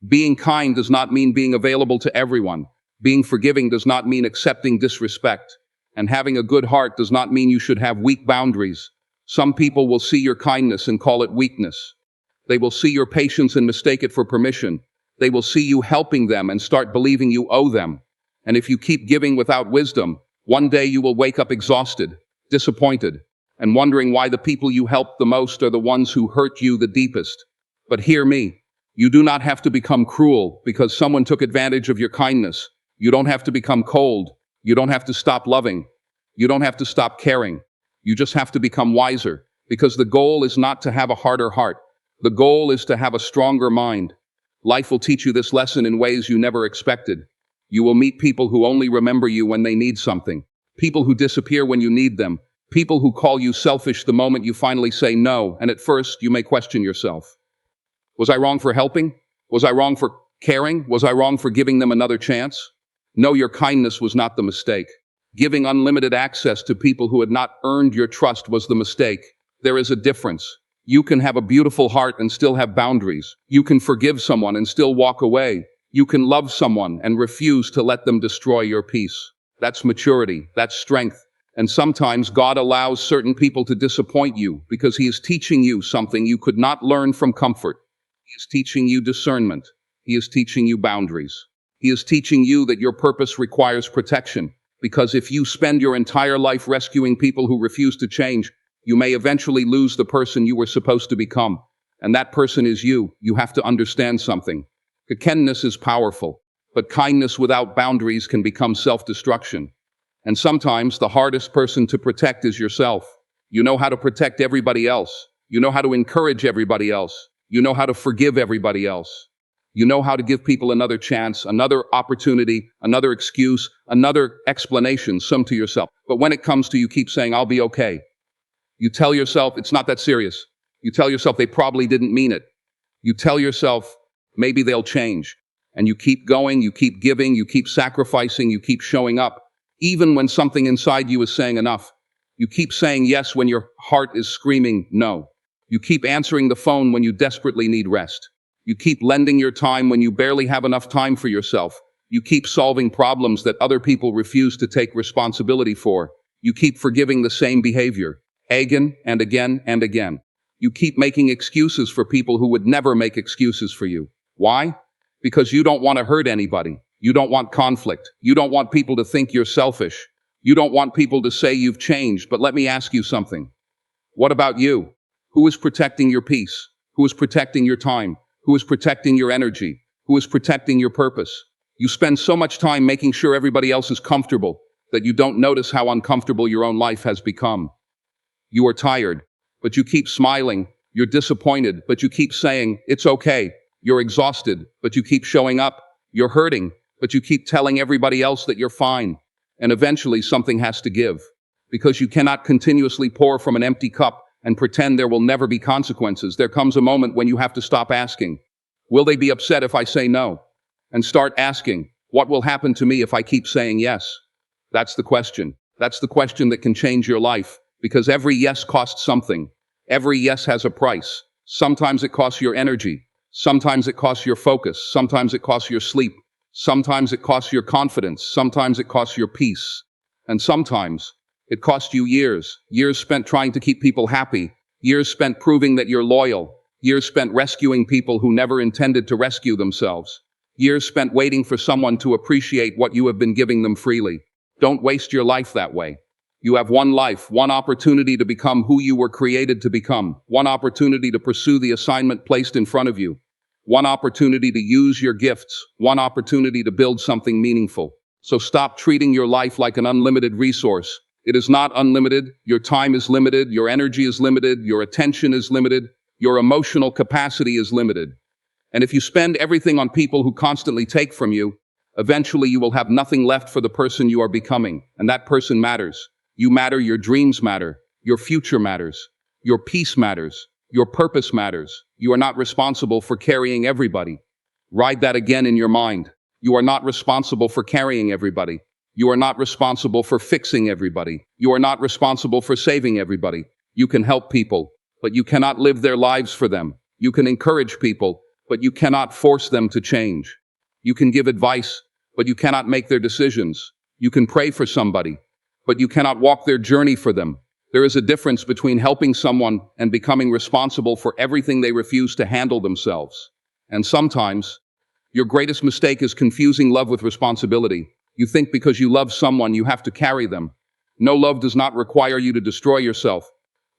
Being kind does not mean being available to everyone. Being forgiving does not mean accepting disrespect. And having a good heart does not mean you should have weak boundaries. Some people will see your kindness and call it weakness. They will see your patience and mistake it for permission. They will see you helping them and start believing you owe them. And if you keep giving without wisdom, one day you will wake up exhausted, disappointed, and wondering why the people you help the most are the ones who hurt you the deepest. But hear me, you do not have to become cruel because someone took advantage of your kindness. You don't have to become cold. You don't have to stop loving. You don't have to stop caring. You just have to become wiser, because the goal is not to have a harder heart. The goal is to have a stronger mind. Life will teach you this lesson in ways you never expected. You will meet people who only remember you when they need something. People who disappear when you need them. People who call you selfish the moment you finally say no, and at first you may question yourself. Was I wrong for helping? Was I wrong for caring? Was I wrong for giving them another chance? No, your kindness was not the mistake. Giving unlimited access to people who had not earned your trust was the mistake. There is a difference. You can have a beautiful heart and still have boundaries. You can forgive someone and still walk away. You can love someone and refuse to let them destroy your peace. That's maturity. That's strength. And sometimes God allows certain people to disappoint you because He is teaching you something you could not learn from comfort. He is teaching you discernment. He is teaching you boundaries. He is teaching you that your purpose requires protection. Because if you spend your entire life rescuing people who refuse to change, you may eventually lose the person you were supposed to become. And that person is you. You have to understand something. Kindness is powerful, but kindness without boundaries can become self-destruction. And sometimes the hardest person to protect is yourself. You know how to protect everybody else. You know how to encourage everybody else. You know how to forgive everybody else. You know how to give people another chance, another opportunity, another excuse, another explanation, some to yourself. But when it comes to you keep saying, I'll be okay. You tell yourself it's not that serious. You tell yourself they probably didn't mean it. You tell yourself maybe they'll change. And you keep going, you keep giving, you keep sacrificing, you keep showing up. Even when something inside you is saying enough. You keep saying yes when your heart is screaming no. You keep answering the phone when you desperately need rest. You keep lending your time when you barely have enough time for yourself. You keep solving problems that other people refuse to take responsibility for. You keep forgiving the same behavior, again and again and again. You keep making excuses for people who would never make excuses for you. Why? Because you don't want to hurt anybody. You don't want conflict. You don't want people to think you're selfish. You don't want people to say you've changed. But let me ask you something. What about you? Who is protecting your peace? Who is protecting your time? Who is protecting your energy? Who is protecting your purpose? You spend so much time making sure everybody else is comfortable that you don't notice how uncomfortable your own life has become. You are tired, but you keep smiling. You're disappointed, but you keep saying, it's okay. You're exhausted, but you keep showing up. You're hurting, but you keep telling everybody else that you're fine. And eventually something has to give, because you cannot continuously pour from an empty cup and pretend there will never be consequences. There comes a moment when you have to stop asking, will they be upset if I say no? And start asking, what will happen to me if I keep saying yes? That's the question. That's the question that can change your life, because every yes costs something. Every yes has a price. Sometimes it costs your energy. Sometimes it costs your focus. Sometimes it costs your sleep. Sometimes it costs your confidence. Sometimes it costs your peace. And sometimes it costs you years. Years spent trying to keep people happy. Years spent proving that you're loyal. Years spent rescuing people who never intended to rescue themselves. Years spent waiting for someone to appreciate what you have been giving them freely. Don't waste your life that way. You have one life, one opportunity to become who you were created to become, one opportunity to pursue the assignment placed in front of you, one opportunity to use your gifts, one opportunity to build something meaningful. So stop treating your life like an unlimited resource. It is not unlimited. Your time is limited. Your energy is limited. Your attention is limited. Your emotional capacity is limited. And if you spend everything on people who constantly take from you, eventually you will have nothing left for the person you are becoming. And that person matters. You matter. Your dreams matter. Your future matters. Your peace matters. Your purpose matters. You are not responsible for carrying everybody. Ride that again in your mind. You are not responsible for carrying everybody. You are not responsible for fixing everybody. You are not responsible for saving everybody. You can help people, but you cannot live their lives for them. You can encourage people, but but you cannot force them to change. You can give advice, but you cannot make their decisions. You can pray for somebody, but you cannot walk their journey for them. There is a difference between helping someone and becoming responsible for everything they refuse to handle themselves. And sometimes, your greatest mistake is confusing love with responsibility. You think because you love someone, you have to carry them. No, love does not require you to destroy yourself.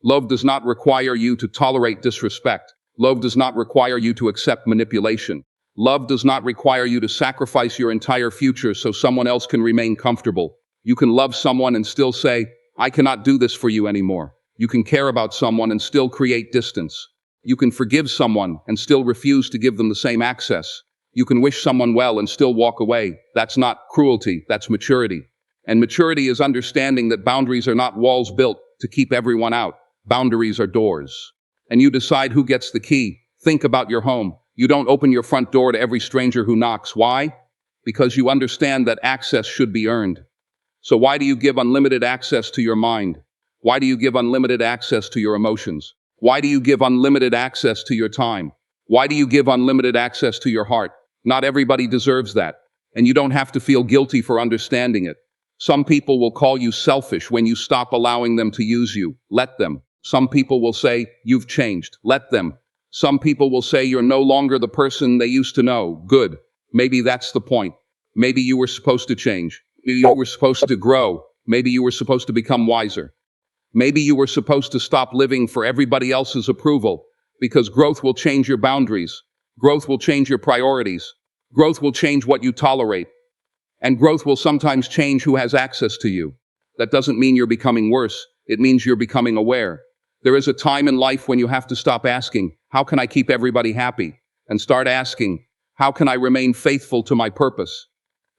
Love does not require you to tolerate disrespect. Love does not require you to accept manipulation. Love does not require you to sacrifice your entire future so someone else can remain comfortable. You can love someone and still say, I cannot do this for you anymore. You can care about someone and still create distance. You can forgive someone and still refuse to give them the same access. You can wish someone well and still walk away. That's not cruelty, that's maturity. And maturity is understanding that boundaries are not walls built to keep everyone out. Boundaries are doors. And you decide who gets the key. Think about your home. You don't open your front door to every stranger who knocks. Why? Because you understand that access should be earned. So why do you give unlimited access to your mind? Why do you give unlimited access to your emotions? Why do you give unlimited access to your time? Why do you give unlimited access to your heart? Not everybody deserves that. And you don't have to feel guilty for understanding it. Some people will call you selfish when you stop allowing them to use you. Let them. Some people will say, you've changed. Let them. Some people will say you're no longer the person they used to know. Good. Maybe that's the point. Maybe you were supposed to change. Maybe you were supposed to grow. Maybe you were supposed to become wiser. Maybe you were supposed to stop living for everybody else's approval, because growth will change your boundaries. Growth will change your priorities. Growth will change what you tolerate. And growth will sometimes change who has access to you. That doesn't mean you're becoming worse. It means you're becoming aware. There is a time in life when you have to stop asking, how can I keep everybody happy? And start asking, how can I remain faithful to my purpose?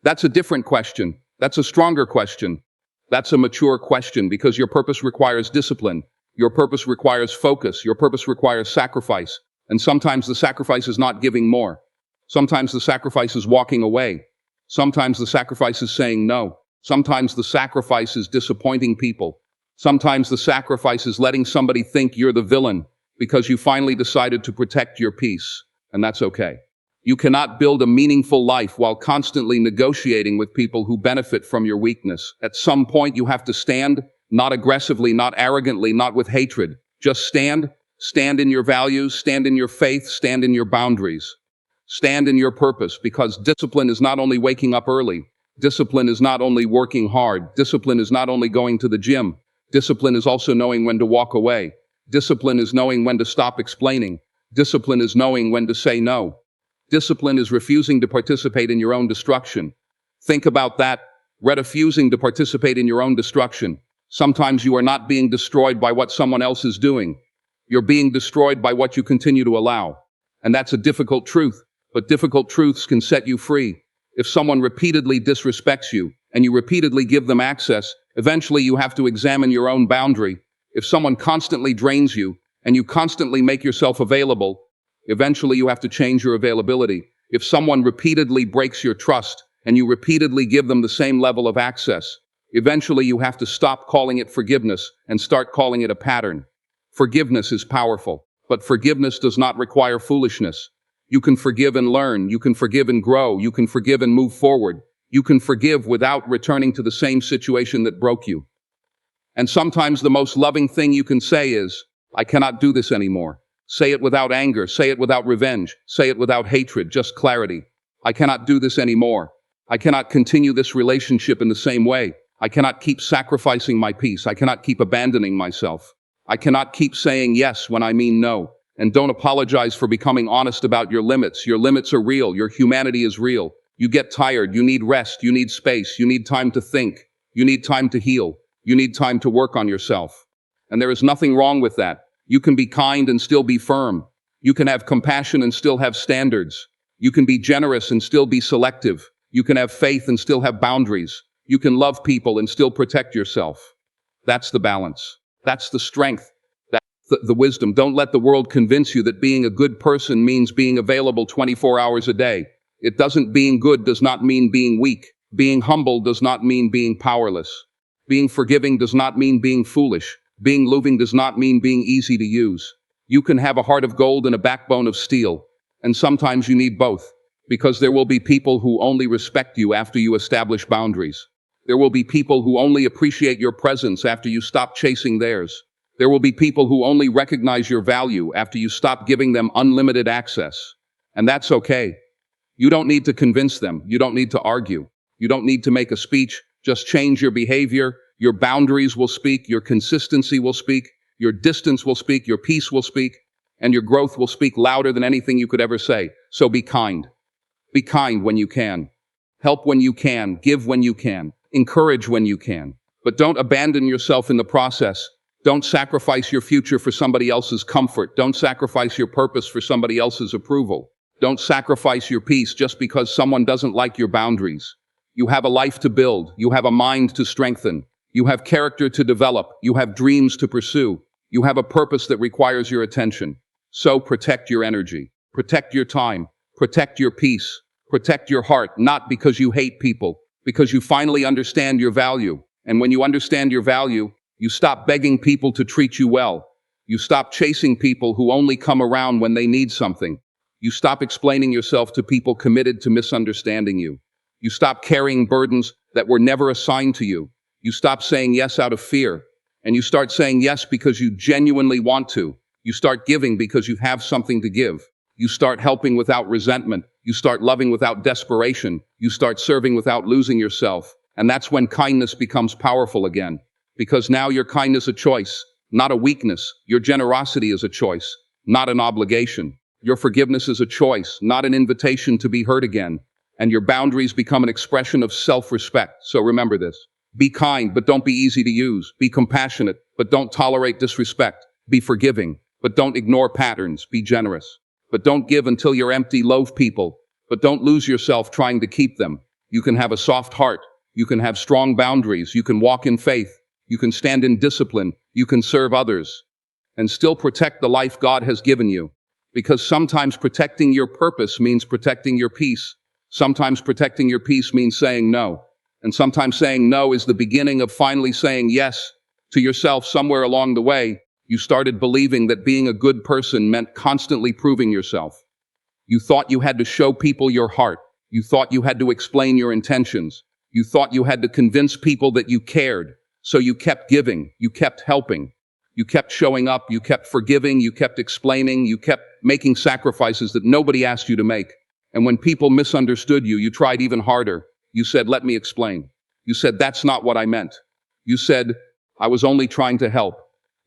That's a different question. That's a stronger question. That's a mature question, because your purpose requires discipline. Your purpose requires focus. Your purpose requires sacrifice. And sometimes the sacrifice is not giving more. Sometimes the sacrifice is walking away. Sometimes the sacrifice is saying no. Sometimes the sacrifice is disappointing people. Sometimes the sacrifice is letting somebody think you're the villain because you finally decided to protect your peace. And that's okay. You cannot build a meaningful life while constantly negotiating with people who benefit from your weakness. At some point, you have to stand, not aggressively, not arrogantly, not with hatred. Just stand. Stand in your values, stand in your faith, stand in your boundaries. Stand in your purpose, because discipline is not only waking up early. Discipline is not only working hard. Discipline is not only going to the gym. Discipline is also knowing when to walk away. Discipline is knowing when to stop explaining. Discipline is knowing when to say no. Discipline is refusing to participate in your own destruction. Think about that. Refusing to participate in your own destruction. Sometimes you are not being destroyed by what someone else is doing. You're being destroyed by what you continue to allow. And that's a difficult truth, but difficult truths can set you free. If someone repeatedly disrespects you and you repeatedly give them access, eventually you have to examine your own boundary. If someone constantly drains you and you constantly make yourself available, eventually you have to change your availability. If someone repeatedly breaks your trust and you repeatedly give them the same level of access, eventually you have to stop calling it forgiveness and start calling it a pattern. Forgiveness is powerful, but forgiveness does not require foolishness. You can forgive and learn. You can forgive and grow. You can forgive and move forward. You can forgive without returning to the same situation that broke you. And sometimes the most loving thing you can say is, I cannot do this anymore. Say it without anger. Say it without revenge. Say it without hatred, just clarity. I cannot do this anymore. I cannot continue this relationship in the same way. I cannot keep sacrificing my peace. I cannot keep abandoning myself. I cannot keep saying yes when I mean no. And don't apologize for becoming honest about your limits. Your limits are real. Your humanity is real. You get tired. You need rest. You need space. You need time to think. You need time to heal. You need time to work on yourself. And there is nothing wrong with that. You can be kind and still be firm. You can have compassion and still have standards. You can be generous and still be selective. You can have faith and still have boundaries. You can love people and still protect yourself. That's the balance. That's the strength. That's the wisdom. Don't let the world convince you that being a good person means being available 24 hours a day. It doesn't. Being good does not mean being weak. Being humble does not mean being powerless. Being forgiving does not mean being foolish. Being loving does not mean being easy to use. You can have a heart of gold and a backbone of steel. And sometimes you need both. Because there will be people who only respect you after you establish boundaries. There will be people who only appreciate your presence after you stop chasing theirs. There will be people who only recognize your value after you stop giving them unlimited access. And that's okay. You don't need to convince them. You don't need to argue. You don't need to make a speech. Just change your behavior. Your boundaries will speak. Your consistency will speak. Your distance will speak. Your peace will speak. And your growth will speak louder than anything you could ever say. So be kind. Be kind when you can. Help when you can. Give when you can. Encourage when you can. But don't abandon yourself in the process. Don't sacrifice your future for somebody else's comfort. Don't sacrifice your purpose for somebody else's approval. Don't sacrifice your peace just because someone doesn't like your boundaries. You have a life to build. You have a mind to strengthen. You have character to develop. You have dreams to pursue. You have a purpose that requires your attention. So protect your energy. Protect your time. Protect your peace. Protect your heart, not because you hate people, because you finally understand your value. And when you understand your value, you stop begging people to treat you well. You stop chasing people who only come around when they need something. You stop explaining yourself to people committed to misunderstanding you. You stop carrying burdens that were never assigned to you. You stop saying yes out of fear. And you start saying yes because you genuinely want to. You start giving because you have something to give. You start helping without resentment. You start loving without desperation. You start serving without losing yourself. And that's when kindness becomes powerful again. Because now your kindness is a choice, not a weakness. Your generosity is a choice, not an obligation. Your forgiveness is a choice, not an invitation to be hurt again. And your boundaries become an expression of self-respect. So remember this. Be kind, but don't be easy to use. Be compassionate, but don't tolerate disrespect. Be forgiving, but don't ignore patterns. Be generous. But don't give until you're empty. Love people, but don't lose yourself trying to keep them. You can have a soft heart. You can have strong boundaries. You can walk in faith. You can stand in discipline. You can serve others and still protect the life God has given you. Because sometimes protecting your purpose means protecting your peace. Sometimes protecting your peace means saying no. And sometimes saying no is the beginning of finally saying yes to yourself. Somewhere along the way, you started believing that being a good person meant constantly proving yourself. You thought you had to show people your heart. You thought you had to explain your intentions. You thought you had to convince people that you cared. So you kept giving. You kept helping. You kept showing up. You kept forgiving. You kept explaining. You kept making sacrifices that nobody asked you to make. And when people misunderstood you, you tried even harder. You said, "Let me explain." You said, "That's not what I meant." You said, "I was only trying to help."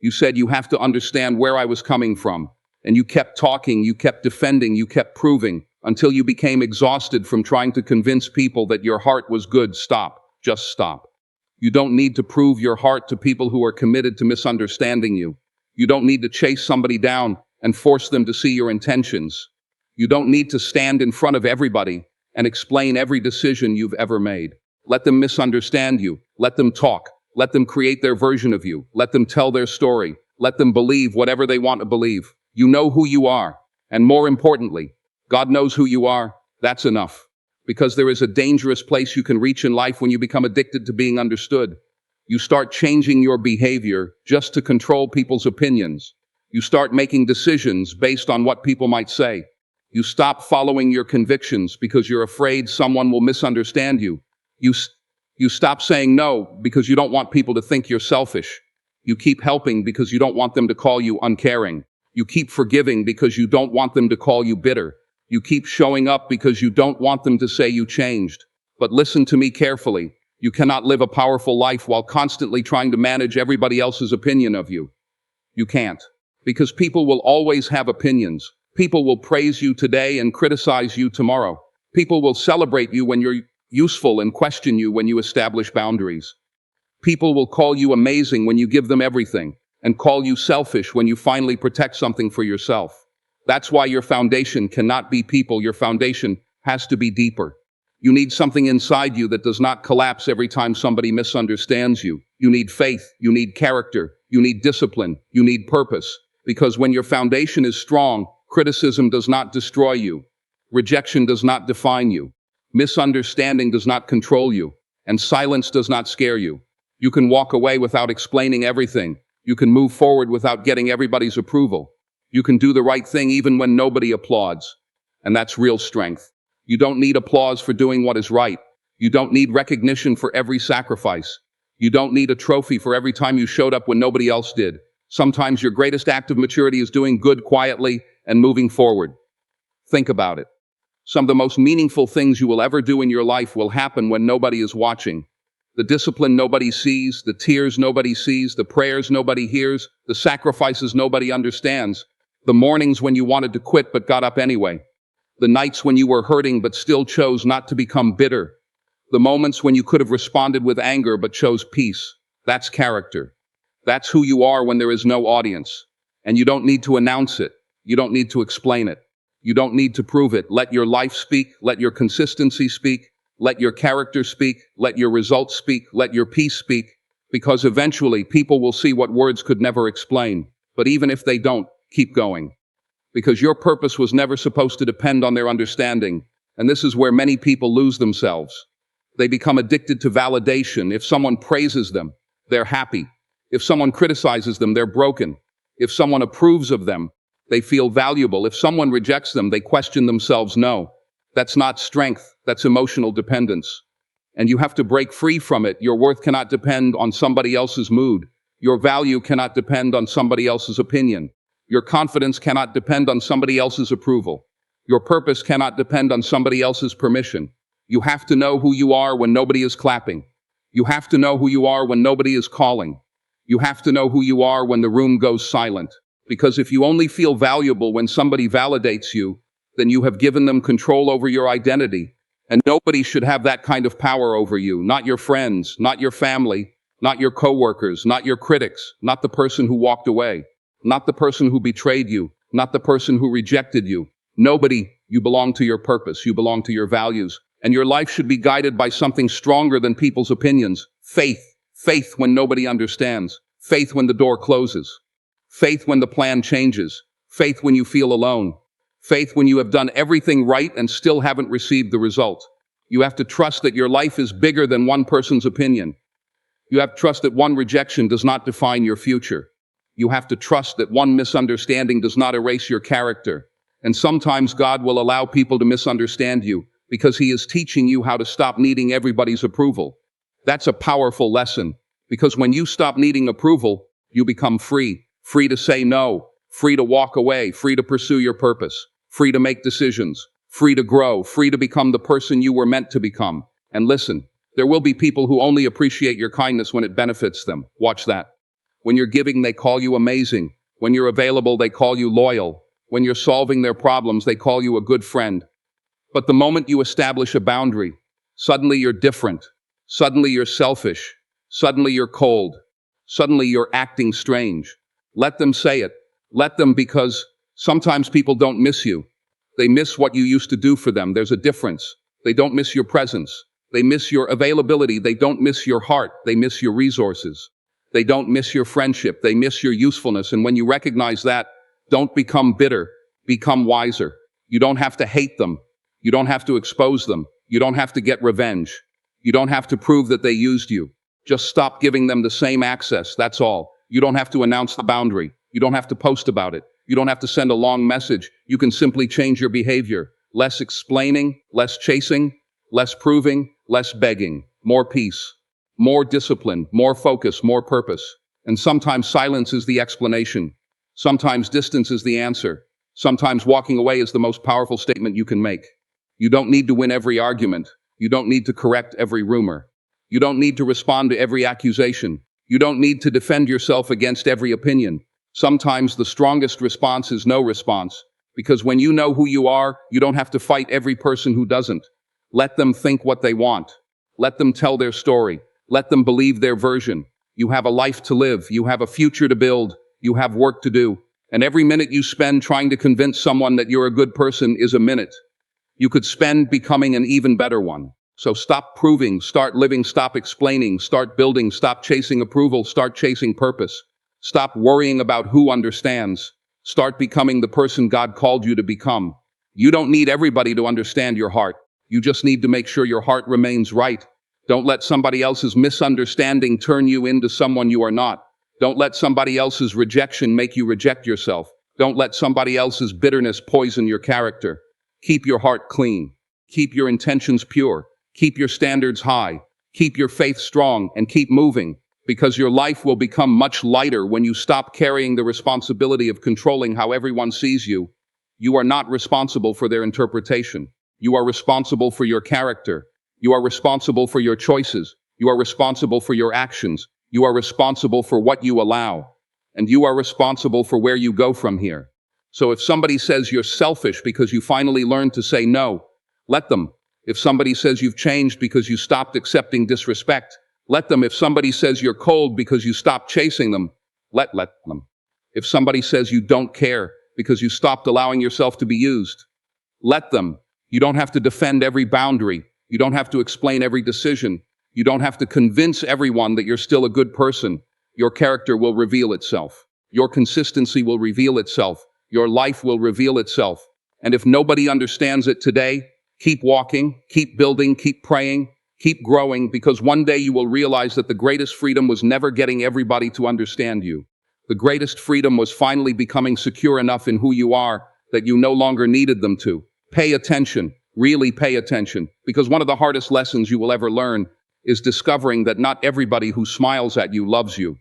You said, "You have to understand where I was coming from." And you kept talking, you kept defending, you kept proving, until you became exhausted from trying to convince people that your heart was good. Stop. Just stop. You don't need to prove your heart to people who are committed to misunderstanding you. You don't need to chase somebody down and force them to see your intentions. You don't need to stand in front of everybody and explain every decision you've ever made. Let them misunderstand you. Let them talk. Let them create their version of you. Let them tell their story. Let them believe whatever they want to believe. You know who you are. And more importantly, God knows who you are. That's enough. Because there is a dangerous place you can reach in life when you become addicted to being understood. You start changing your behavior just to control people's opinions. You start making decisions based on what people might say. You stop following your convictions because you're afraid someone will misunderstand you. You stop saying no because you don't want people to think you're selfish. You keep helping because you don't want them to call you uncaring. You keep forgiving because you don't want them to call you bitter. You keep showing up because you don't want them to say you changed. But listen to me carefully. You cannot live a powerful life while constantly trying to manage everybody else's opinion of you. You can't. Because people will always have opinions. People will praise you today and criticize you tomorrow. People will celebrate you when you're useful and question you when you establish boundaries. People will call you amazing when you give them everything, and call you selfish when you finally protect something for yourself. That's why your foundation cannot be people. Your foundation has to be deeper. You need something inside you that does not collapse every time somebody misunderstands you. You need faith. You need character. You need discipline. You need purpose. Because when your foundation is strong, criticism does not destroy you. Rejection does not define you. Misunderstanding does not control you. And silence does not scare you. You can walk away without explaining everything. You can move forward without getting everybody's approval. You can do the right thing even when nobody applauds. And that's real strength. You don't need applause for doing what is right. You don't need recognition for every sacrifice. You don't need a trophy for every time you showed up when nobody else did. Sometimes your greatest act of maturity is doing good quietly and moving forward. Think about it. Some of the most meaningful things you will ever do in your life will happen when nobody is watching. The discipline nobody sees, the tears nobody sees, the prayers nobody hears, the sacrifices nobody understands, the mornings when you wanted to quit but got up anyway, the nights when you were hurting but still chose not to become bitter, the moments when you could have responded with anger but chose peace. That's character. That's who you are when there is no audience. And you don't need to announce it. You don't need to explain it. You don't need to prove it. Let your life speak. Let your consistency speak. Let your character speak. Let your results speak. Let your peace speak. Because eventually people will see what words could never explain. But even if they don't, keep going. Because your purpose was never supposed to depend on their understanding. And this is where many people lose themselves. They become addicted to validation. If someone praises them, they're happy. If someone criticizes them, they're broken. If someone approves of them, they feel valuable. If someone rejects them, they question themselves. No, that's not strength. That's emotional dependence. And you have to break free from it. Your worth cannot depend on somebody else's mood. Your value cannot depend on somebody else's opinion. Your confidence cannot depend on somebody else's approval. Your purpose cannot depend on somebody else's permission. You have to know who you are when nobody is clapping. You have to know who you are when nobody is calling. You have to know who you are when the room goes silent. Because if you only feel valuable when somebody validates you, then you have given them control over your identity. And nobody should have that kind of power over you. Not your friends, not your family, not your coworkers, not your critics, not the person who walked away, not the person who betrayed you, not the person who rejected you. Nobody. You belong to your purpose. You belong to your values. And your life should be guided by something stronger than people's opinions. Faith. Faith when nobody understands. Faith when the door closes. Faith when the plan changes. Faith when you feel alone. Faith when you have done everything right and still haven't received the result. You have to trust that your life is bigger than one person's opinion. You have to trust that one rejection does not define your future. You have to trust that one misunderstanding does not erase your character. And sometimes God will allow people to misunderstand you because He is teaching you how to stop needing everybody's approval. That's a powerful lesson, because when you stop needing approval, you become free. Free to say no, free to walk away, free to pursue your purpose, free to make decisions, free to grow, free to become the person you were meant to become. And listen, there will be people who only appreciate your kindness when it benefits them. Watch that. When you're giving, they call you amazing. When you're available, they call you loyal. When you're solving their problems, they call you a good friend. But the moment you establish a boundary, suddenly you're different. Suddenly you're selfish. Suddenly you're cold. Suddenly you're acting strange. Let them say it. Let them, because sometimes people don't miss you. They miss what you used to do for them. There's a difference. They don't miss your presence. They miss your availability. They don't miss your heart. They miss your resources. They don't miss your friendship. They miss your usefulness. And when you recognize that, don't become bitter. Become wiser. You don't have to hate them. You don't have to expose them. You don't have to get revenge. You don't have to prove that they used you. Just stop giving them the same access. That's all. You don't have to announce the boundary. You don't have to post about it. You don't have to send a long message. You can simply change your behavior. Less explaining, less chasing, less proving, less begging. More peace, more discipline, more focus, more purpose. And sometimes silence is the explanation. Sometimes distance is the answer. Sometimes walking away is the most powerful statement you can make. You don't need to win every argument. You don't need to correct every rumor. You don't need to respond to every accusation. You don't need to defend yourself against every opinion. Sometimes the strongest response is no response, because when you know who you are, you don't have to fight every person who doesn't. Let them think what they want. Let them tell their story. Let them believe their version. You have a life to live. You have a future to build. You have work to do. And every minute you spend trying to convince someone that you're a good person is a minute you could spend becoming an even better one. So stop proving, start living, stop explaining, start building, stop chasing approval, start chasing purpose. Stop worrying about who understands. Start becoming the person God called you to become. You don't need everybody to understand your heart. You just need to make sure your heart remains right. Don't let somebody else's misunderstanding turn you into someone you are not. Don't let somebody else's rejection make you reject yourself. Don't let somebody else's bitterness poison your character. Keep your heart clean. Keep your intentions pure. Keep your standards high. Keep your faith strong and keep moving, because your life will become much lighter when you stop carrying the responsibility of controlling how everyone sees you. You are not responsible for their interpretation. You are responsible for your character. You are responsible for your choices. You are responsible for your actions. You are responsible for what you allow. And you are responsible for where you go from here. So if somebody says you're selfish because you finally learned to say no, let them. If somebody says you've changed because you stopped accepting disrespect, let them. If somebody says you're cold because you stopped chasing them, let them. If somebody says you don't care because you stopped allowing yourself to be used, let them. You don't have to defend every boundary. You don't have to explain every decision. You don't have to convince everyone that you're still a good person. Your character will reveal itself. Your consistency will reveal itself. Your life will reveal itself. And if nobody understands it today, keep walking, keep building, keep praying, keep growing, because one day you will realize that the greatest freedom was never getting everybody to understand you. The greatest freedom was finally becoming secure enough in who you are that you no longer needed them to. Pay attention, really pay attention, because one of the hardest lessons you will ever learn is discovering that not everybody who smiles at you loves you.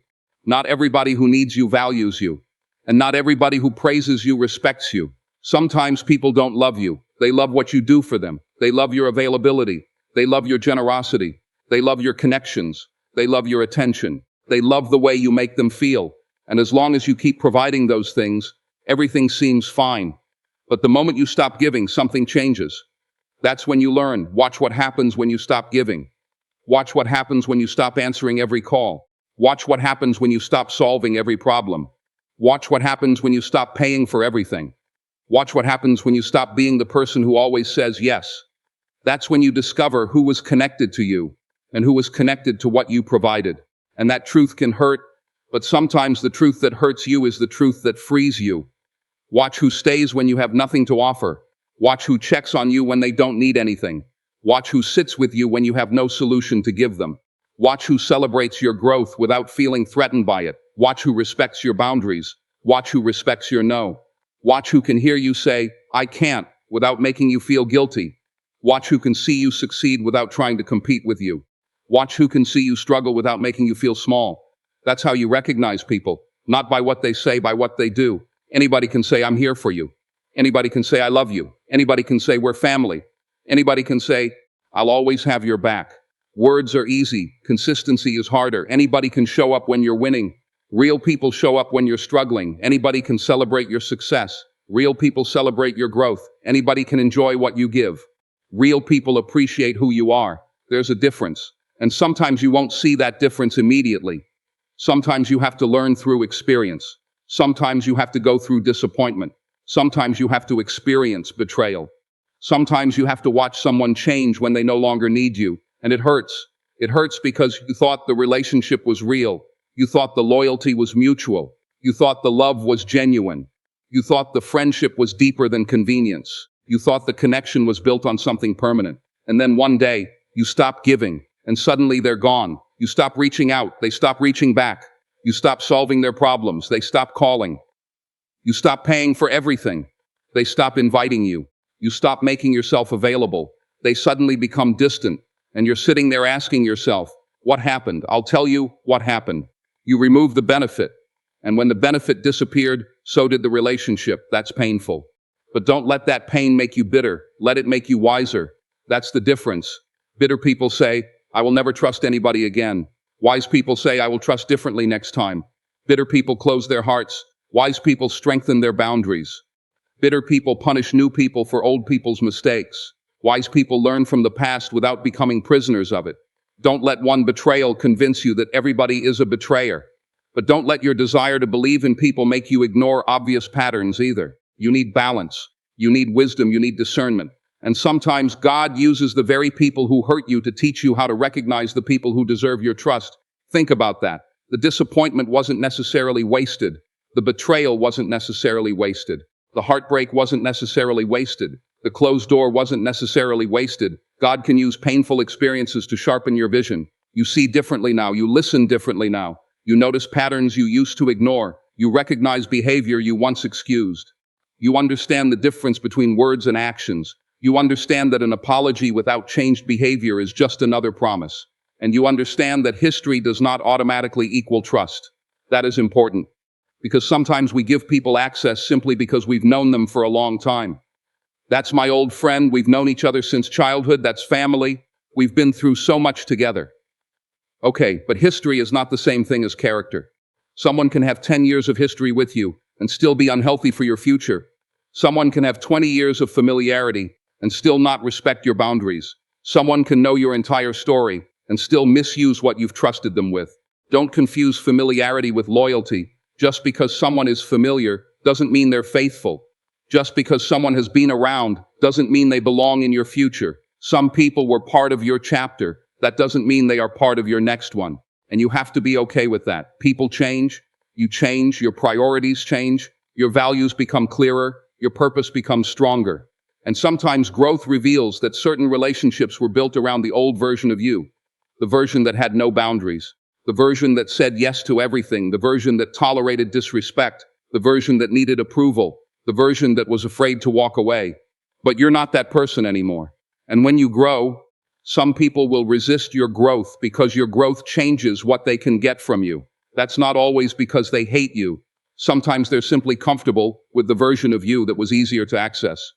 Not everybody who needs you values you. And not everybody who praises you respects you. Sometimes people don't love you. They love what you do for them. They love your availability. They love your generosity. They love your connections. They love your attention. They love the way you make them feel. And as long as you keep providing those things, everything seems fine. But the moment you stop giving, something changes. That's when you learn. Watch what happens when you stop giving. Watch what happens when you stop answering every call. Watch what happens when you stop solving every problem. Watch what happens when you stop paying for everything. Watch what happens when you stop being the person who always says yes. That's when you discover who was connected to you and who was connected to what you provided. And that truth can hurt, but sometimes the truth that hurts you is the truth that frees you. Watch who stays when you have nothing to offer. Watch who checks on you when they don't need anything. Watch who sits with you when you have no solution to give them. Watch who celebrates your growth without feeling threatened by it. Watch who respects your boundaries. Watch who respects your no. Watch who can hear you say, "I can't," without making you feel guilty. Watch who can see you succeed without trying to compete with you. Watch who can see you struggle without making you feel small. That's how you recognize people, not by what they say, by what they do. Anybody can say, "I'm here for you." Anybody can say, "I love you." Anybody can say, "We're family." Anybody can say, "I'll always have your back." Words are easy. Consistency is harder. Anybody can show up when you're winning. Real people show up when you're struggling. Anybody can celebrate your success. Real people celebrate your growth. Anybody can enjoy what you give. Real people appreciate who you are. There's a difference. And sometimes you won't see that difference immediately. Sometimes you have to learn through experience. Sometimes you have to go through disappointment. Sometimes you have to experience betrayal. Sometimes you have to watch someone change when they no longer need you. And it hurts. It hurts because you thought the relationship was real. You thought the loyalty was mutual. You thought the love was genuine. You thought the friendship was deeper than convenience. You thought the connection was built on something permanent. And then one day, you stop giving, and suddenly they're gone. You stop reaching out, they stop reaching back. You stop solving their problems, they stop calling. You stop paying for everything. They stop inviting you. You stop making yourself available. They suddenly become distant, and you're sitting there asking yourself, what happened? I'll tell you what happened. You removed the benefit. And when the benefit disappeared, so did the relationship. That's painful. But don't let that pain make you bitter. Let it make you wiser. That's the difference. Bitter people say, "I will never trust anybody again." Wise people say, "I will trust differently next time." Bitter people close their hearts. Wise people strengthen their boundaries. Bitter people punish new people for old people's mistakes. Wise people learn from the past without becoming prisoners of it. Don't let one betrayal convince you that everybody is a betrayer. But don't let your desire to believe in people make you ignore obvious patterns either. You need balance. You need wisdom. You need discernment. And sometimes God uses the very people who hurt you to teach you how to recognize the people who deserve your trust. Think about that. The disappointment wasn't necessarily wasted. The betrayal wasn't necessarily wasted. The heartbreak wasn't necessarily wasted. The closed door wasn't necessarily wasted. God can use painful experiences to sharpen your vision. You see differently now. You listen differently now. You notice patterns you used to ignore. You recognize behavior you once excused. You understand the difference between words and actions. You understand that an apology without changed behavior is just another promise. And you understand that history does not automatically equal trust. That is important, because sometimes we give people access simply because we've known them for a long time. That's my old friend. We've known each other since childhood. That's family. We've been through so much together. Okay, but history is not the same thing as character. Someone can have 10 years of history with you and still be unhealthy for your future. Someone can have 20 years of familiarity and still not respect your boundaries. Someone can know your entire story and still misuse what you've trusted them with. Don't confuse familiarity with loyalty. Just because someone is familiar doesn't mean they're faithful. Just because someone has been around doesn't mean they belong in your future. Some people were part of your chapter. That doesn't mean they are part of your next one. And you have to be okay with that. People change, you change, your priorities change, your values become clearer, your purpose becomes stronger. And sometimes growth reveals that certain relationships were built around the old version of you, the version that had no boundaries, the version that said yes to everything, the version that tolerated disrespect, the version that needed approval, the version that was afraid to walk away. But you're not that person anymore. And when you grow, some people will resist your growth because your growth changes what they can get from you. That's not always because they hate you. Sometimes they're simply comfortable with the version of you that was easier to access.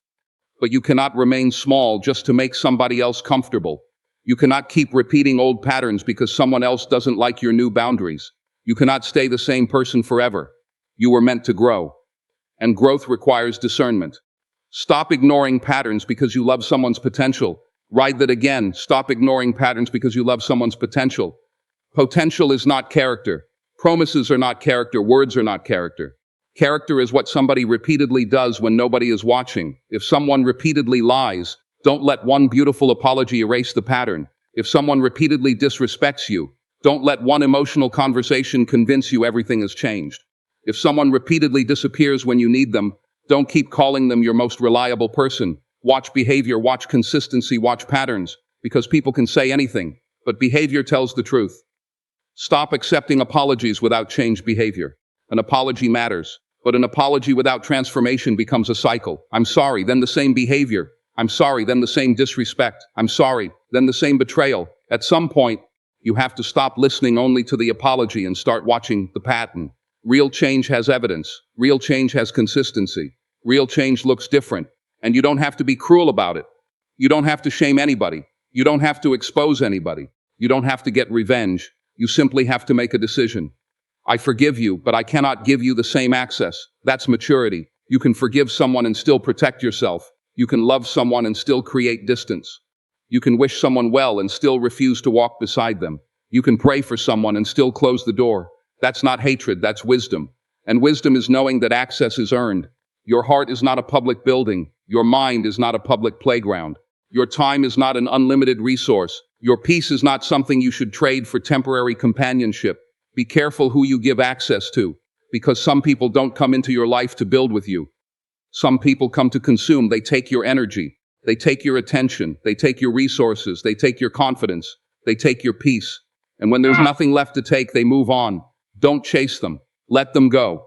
But you cannot remain small just to make somebody else comfortable. You cannot keep repeating old patterns because someone else doesn't like your new boundaries. You cannot stay the same person forever. You were meant to grow. And growth requires discernment. Stop ignoring patterns because you love someone's potential. Write that again. Stop ignoring patterns because you love someone's potential. Potential is not character. Promises are not character. Words are not character. Character is what somebody repeatedly does when nobody is watching. If someone repeatedly lies, don't let one beautiful apology erase the pattern. If someone repeatedly disrespects you, don't let one emotional conversation convince you everything has changed. If someone repeatedly disappears when you need them, don't keep calling them your most reliable person. Watch behavior, watch consistency, watch patterns, because people can say anything, but behavior tells the truth. Stop accepting apologies without changed behavior. An apology matters, but an apology without transformation becomes a cycle. I'm sorry, then the same behavior. I'm sorry, then the same disrespect. I'm sorry, then the same betrayal. At some point, you have to stop listening only to the apology and start watching the pattern. Real change has evidence. Real change has consistency. Real change looks different. And you don't have to be cruel about it. You don't have to shame anybody. You don't have to expose anybody. You don't have to get revenge. You simply have to make a decision. I forgive you, but I cannot give you the same access. That's maturity. You can forgive someone and still protect yourself. You can love someone and still create distance. You can wish someone well and still refuse to walk beside them. You can pray for someone and still close the door. That's not hatred, that's wisdom. And wisdom is knowing that access is earned. Your heart is not a public building. Your mind is not a public playground. Your time is not an unlimited resource. Your peace is not something you should trade for temporary companionship. Be careful who you give access to, because some people don't come into your life to build with you. Some people come to consume. They take your energy. They take your attention. They take your resources. They take your confidence. They take your peace. And when there's nothing left to take, they move on. Don't chase them. Let them go.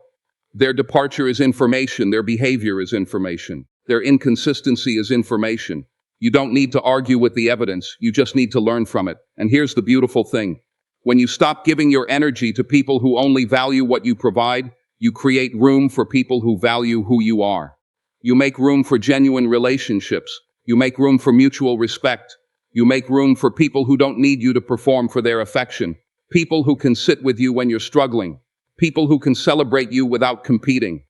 Their departure is information. Their behavior is information. Their inconsistency is information. You don't need to argue with the evidence. You just need to learn from it. And here's the beautiful thing. When you stop giving your energy to people who only value what you provide, you create room for people who value who you are. You make room for genuine relationships. You make room for mutual respect. You make room for people who don't need you to perform for their affection. People who can sit with you when you're struggling. People who can celebrate you without competing.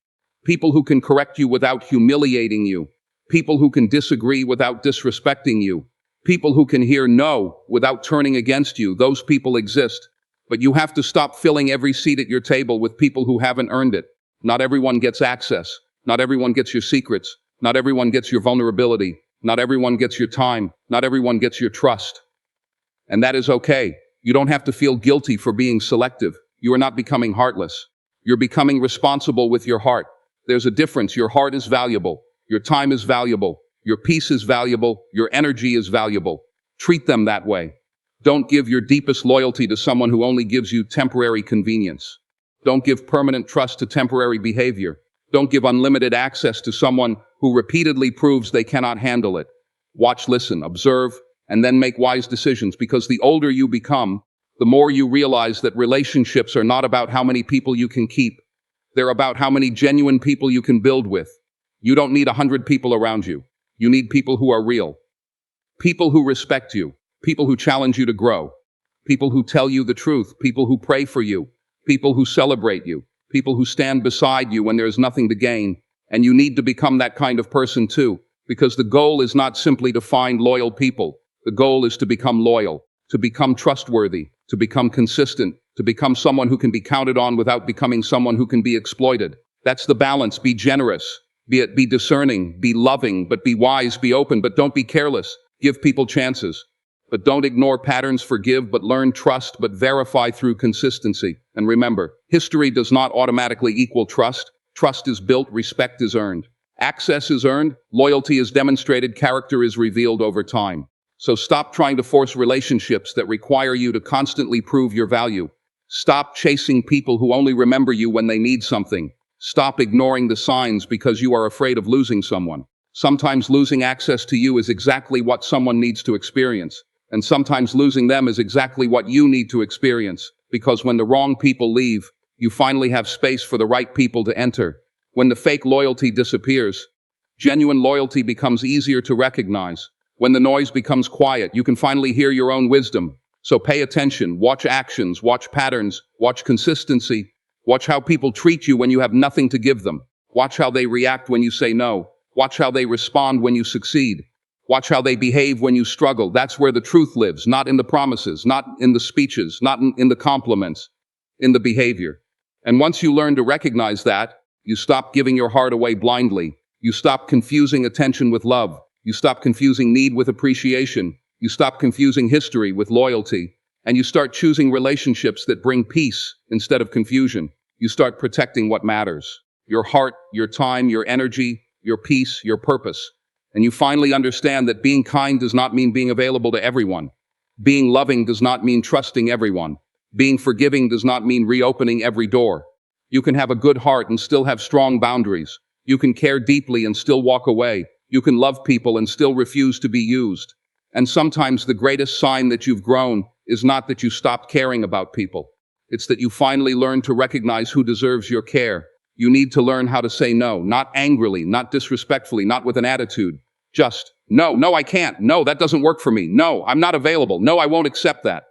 People who can correct you without humiliating you. People who can disagree without disrespecting you. People who can hear no without turning against you. Those people exist. But you have to stop filling every seat at your table with people who haven't earned it. Not everyone gets access. Not everyone gets your secrets. Not everyone gets your vulnerability. Not everyone gets your time. Not everyone gets your trust. And that is okay. You don't have to feel guilty for being selective. You are not becoming heartless. You're becoming responsible with your heart. There's a difference. Your heart is valuable. Your time is valuable. Your peace is valuable. Your energy is valuable. Treat them that way. Don't give your deepest loyalty to someone who only gives you temporary convenience. Don't give permanent trust to temporary behavior. Don't give unlimited access to someone who repeatedly proves they cannot handle it. Watch, listen, observe, and then make wise decisions, because the older you become, the more you realize that relationships are not about how many people you can keep. They're about how many genuine people you can build with. You don't need 100 people around you. You need people who are real. People who respect you. People who challenge you to grow. People who tell you the truth. People who pray for you. People who celebrate you. People who stand beside you when there's nothing to gain. And you need to become that kind of person too, because the goal is not simply to find loyal people. The goal is to become loyal, to become trustworthy, to become consistent, to become someone who can be counted on without becoming someone who can be exploited. That's the balance. Be generous, be discerning, be loving, but be wise, be open, but don't be careless. Give people chances, but don't ignore patterns. Forgive, but learn. Trust, but verify through consistency. And remember, history does not automatically equal trust. Trust is built, respect is earned. Access is earned, loyalty is demonstrated, character is revealed over time. So stop trying to force relationships that require you to constantly prove your value. Stop chasing people who only remember you when they need something. Stop ignoring the signs because you are afraid of losing someone. Sometimes losing access to you is exactly what someone needs to experience. And sometimes losing them is exactly what you need to experience. Because when the wrong people leave, you finally have space for the right people to enter. When the fake loyalty disappears, genuine loyalty becomes easier to recognize. When the noise becomes quiet, you can finally hear your own wisdom. So pay attention, watch actions, watch patterns, watch consistency, watch how people treat you when you have nothing to give them. Watch how they react when you say no. Watch how they respond when you succeed. Watch how they behave when you struggle. That's where the truth lives, not in the promises, not in the speeches, not in the compliments, in the behavior. And once you learn to recognize that, you stop giving your heart away blindly. You stop confusing attention with love. You stop confusing need with appreciation. You stop confusing history with loyalty. And you start choosing relationships that bring peace instead of confusion. You start protecting what matters. Your heart, your time, your energy, your peace, your purpose. And you finally understand that being kind does not mean being available to everyone. Being loving does not mean trusting everyone. Being forgiving does not mean reopening every door. You can have a good heart and still have strong boundaries. You can care deeply and still walk away. You can love people and still refuse to be used. And sometimes the greatest sign that you've grown is not that you stopped caring about people. It's that you finally learned to recognize who deserves your care. You need to learn how to say no, not angrily, not disrespectfully, not with an attitude. Just, no, I can't. No, that doesn't work for me. No, I'm not available. No, I won't accept that.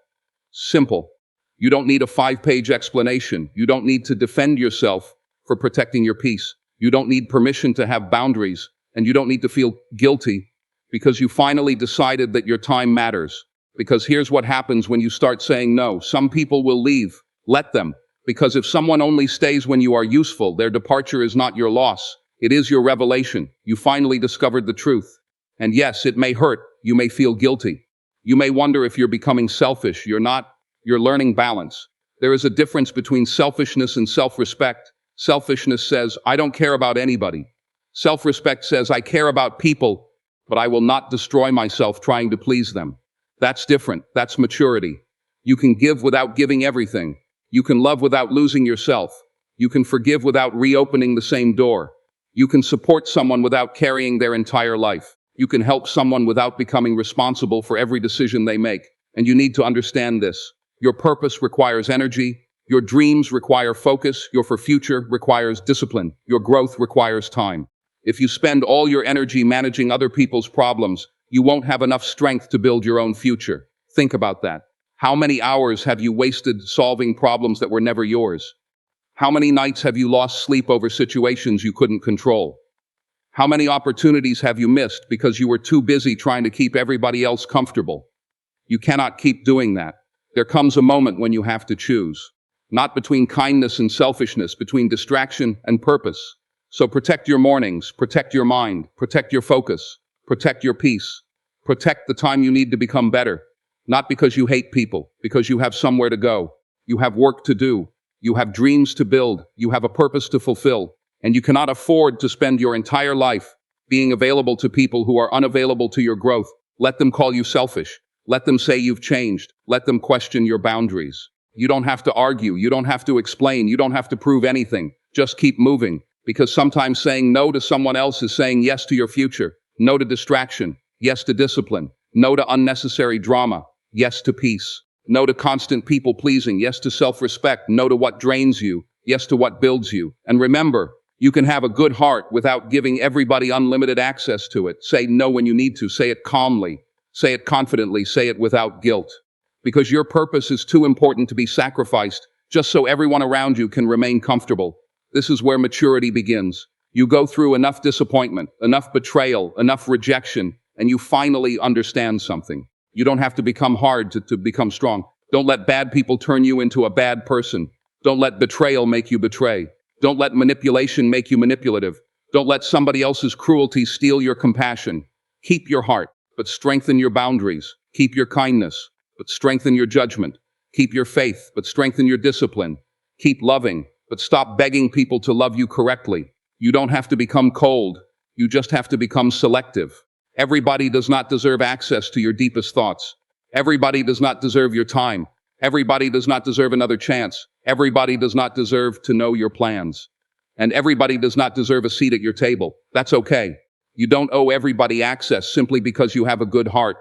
Simple. You don't need a 5-page explanation. You don't need to defend yourself for protecting your peace. You don't need permission to have boundaries, and you don't need to feel guilty because you finally decided that your time matters. Because here's what happens when you start saying no. Some people will leave. Let them. Because if someone only stays when you are useful, their departure is not your loss. It is your revelation. You finally discovered the truth. And yes, it may hurt. You may feel guilty. You may wonder if you're becoming selfish. You're not. You're learning balance. There is a difference between selfishness and self-respect. Selfishness says, I don't care about anybody. Self-respect says, I care about people, but I will not destroy myself trying to please them. That's different. That's maturity. You can give without giving everything. You can love without losing yourself. You can forgive without reopening the same door. You can support someone without carrying their entire life. You can help someone without becoming responsible for every decision they make. And you need to understand this. Your purpose requires energy. Your dreams require focus. Your future requires discipline. Your growth requires time. If you spend all your energy managing other people's problems, you won't have enough strength to build your own future. Think about that. How many hours have you wasted solving problems that were never yours? How many nights have you lost sleep over situations you couldn't control? How many opportunities have you missed because you were too busy trying to keep everybody else comfortable? You cannot keep doing that. There comes a moment when you have to choose. Not between kindness and selfishness, between distraction and purpose. So protect your mornings, protect your mind, protect your focus, protect your peace. Protect the time you need to become better. Not because you hate people, because you have somewhere to go. You have work to do. You have dreams to build. You have a purpose to fulfill. And you cannot afford to spend your entire life being available to people who are unavailable to your growth. Let them call you selfish. Let them say you've changed. Let them question your boundaries. You don't have to argue. You don't have to explain. You don't have to prove anything. Just keep moving. Because sometimes saying no to someone else is saying yes to your future. No to distraction. Yes to discipline. No to unnecessary drama. Yes to peace. No to constant people pleasing. Yes to self-respect. No to what drains you. Yes to what builds you. And remember, you can have a good heart without giving everybody unlimited access to it. Say no when you need to. Say it calmly. Say it confidently. Say it without guilt. Because your purpose is too important to be sacrificed just so everyone around you can remain comfortable. This is where maturity begins. You go through enough disappointment, enough betrayal, enough rejection, and you finally understand something. You don't have to become hard to become strong. Don't let bad people turn you into a bad person. Don't let betrayal make you betray. Don't let manipulation make you manipulative. Don't let somebody else's cruelty steal your compassion. Keep your heart, but strengthen your boundaries. Keep your kindness, but strengthen your judgment. Keep your faith, but strengthen your discipline. Keep loving, but stop begging people to love you correctly. You don't have to become cold. You just have to become selective. Everybody does not deserve access to your deepest thoughts. Everybody does not deserve your time. Everybody does not deserve another chance. Everybody does not deserve to know your plans. And everybody does not deserve a seat at your table. That's okay. You don't owe everybody access simply because you have a good heart.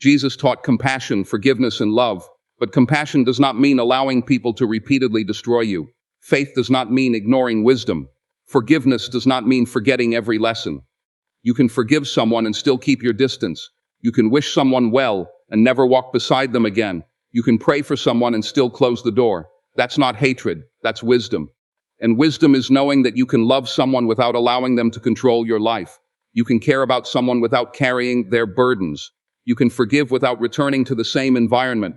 Jesus taught compassion, forgiveness, and love. But compassion does not mean allowing people to repeatedly destroy you. Faith does not mean ignoring wisdom. Forgiveness does not mean forgetting every lesson. You can forgive someone and still keep your distance. You can wish someone well and never walk beside them again. You can pray for someone and still close the door. That's not hatred, that's wisdom. And wisdom is knowing that you can love someone without allowing them to control your life. You can care about someone without carrying their burdens. You can forgive without returning to the same environment.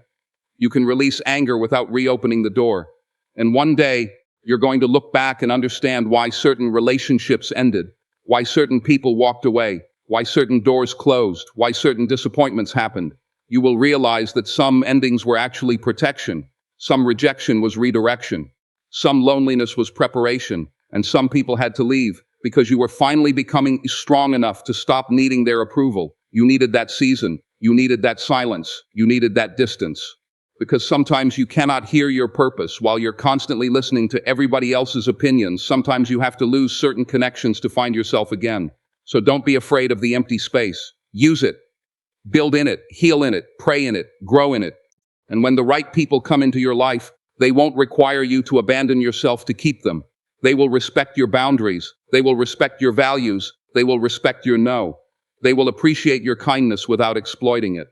You can release anger without reopening the door. And one day, you're going to look back and understand why certain relationships ended, why certain people walked away, why certain doors closed, why certain disappointments happened. You will realize that some endings were actually protection, some rejection was redirection, some loneliness was preparation, and some people had to leave because you were finally becoming strong enough to stop needing their approval. You needed that season, you needed that silence, you needed that distance. Because sometimes you cannot hear your purpose while you're constantly listening to everybody else's opinions. Sometimes you have to lose certain connections to find yourself again. So don't be afraid of the empty space. Use it. Build in it, heal in it, pray in it, grow in it. And when the right people come into your life, they won't require you to abandon yourself to keep them. They will respect your boundaries. They will respect your values. They will respect your no. They will appreciate your kindness without exploiting it.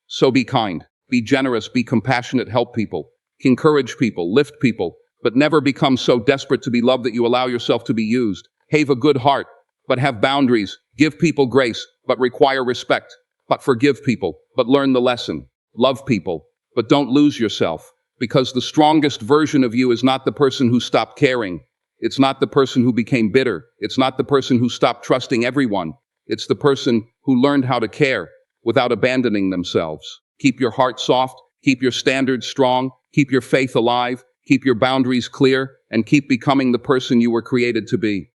So be kind. Be generous, be compassionate, help people, encourage people, lift people, but never become so desperate to be loved that you allow yourself to be used. Have a good heart, but have boundaries. Give people grace, but require respect. But forgive people, but learn the lesson. Love people, but don't lose yourself. Because the strongest version of you is not the person who stopped caring. It's not the person who became bitter. It's not the person who stopped trusting everyone. It's the person who learned how to care without abandoning themselves. Keep your heart soft, keep your standards strong, keep your faith alive, keep your boundaries clear, and keep becoming the person you were created to be.